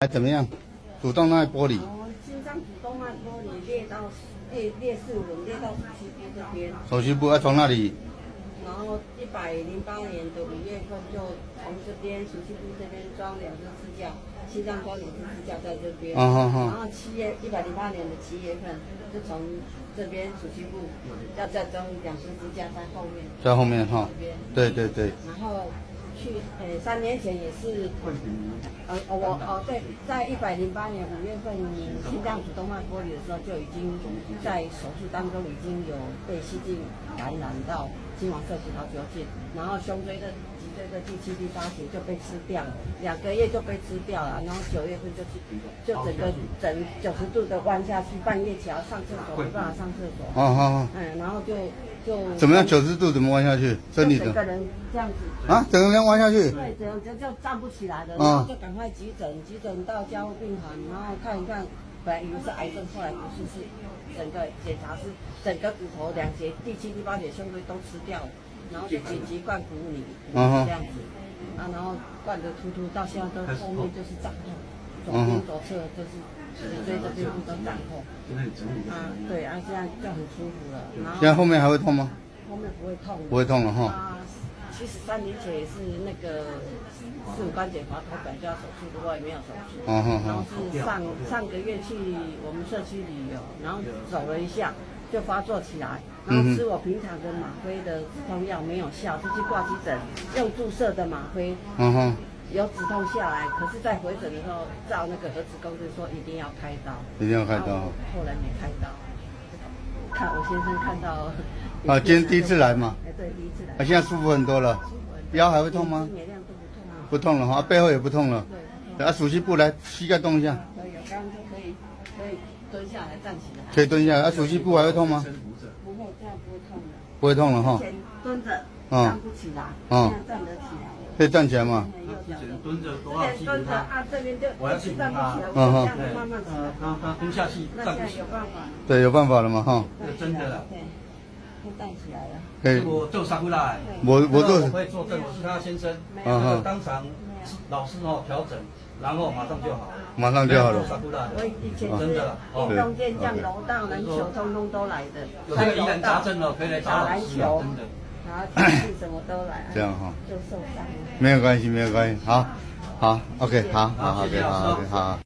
还怎么样？主动脉剥离。心脏主动脉剥离裂四轮，裂到手膝部这边。手膝部要从那里。然后108年的5月份就从这边手膝部这边装2支支架，心脏装2支支架在这边。然后108年的7月份就从这边手膝部要再装2支支架在后面。在后面哈。对对对。然后3年前也是，对，在108年5月份心脏主动脉剥离的时候，就已经在手术当中已经有被细菌感染到金黄色葡萄球菌，然后胸椎的脊椎的第7、第8节就被吃掉了，2个月就被吃掉了，然后9月份就整90度的弯下去，半夜起来上厕所没办法上厕所，然后就怎么样？90度怎么弯下去？身体整个人这样子啊，整个人弯下去。对，整个就站不起来了，然后就赶快急诊到加护病房，然后看一看，本来以为是癌症，后来不是，是整个检查是整个骨头2节第7、第8节胸椎都吃掉了，然后就紧急灌骨泥，这样子，然后灌得突到现在都后面就是胀痛，左边左侧就是脊椎这边都胀痛，对，现在就很舒服了。然后现在后面还会痛吗？后面不会痛，不会痛了哈。其实3年前也是那个四五关节滑脱本就要手术，不过也没有手术。然后是上个月去我们社区旅游，然后走了一下就发作起来，然后吃我平常的吗啡的止痛药没有效，就去挂急诊，用注射的吗啡，有止痛下来，可是在回诊的时候照那个核磁共振说一定要开刀，一定要开刀。后来没开刀，看我先生看到。今天第一次来嘛？对，第一次来。现在舒服很多了。腰还会痛吗？不痛了哈，背后也不痛了。对。手膝部来，膝盖动一下。可以，刚刚就可以蹲下来，站起来。可以蹲下来。手膝部还会痛吗？不会，这样不会痛了。不会痛了哈。以前蹲着站不起来，现在站得起来。可以站起来吗？蹲着多之前蹲着这边就一直站不起来，我这样慢慢起来。他蹲下去站不起来。有办法。对，有办法了嘛哈。真的了。会站起来了。可以。我做沙库拉，我做可以作证，我是他先生。当场老师调整，然后马上就好。马上就好了。我以前是运动健将、柔道、篮球，通通都来的。有这个疑难杂症可以来找老师。真的。然后体育什么都来。这样哈。就受伤了。没有关系，没有关系。好，OK，好，OK，好。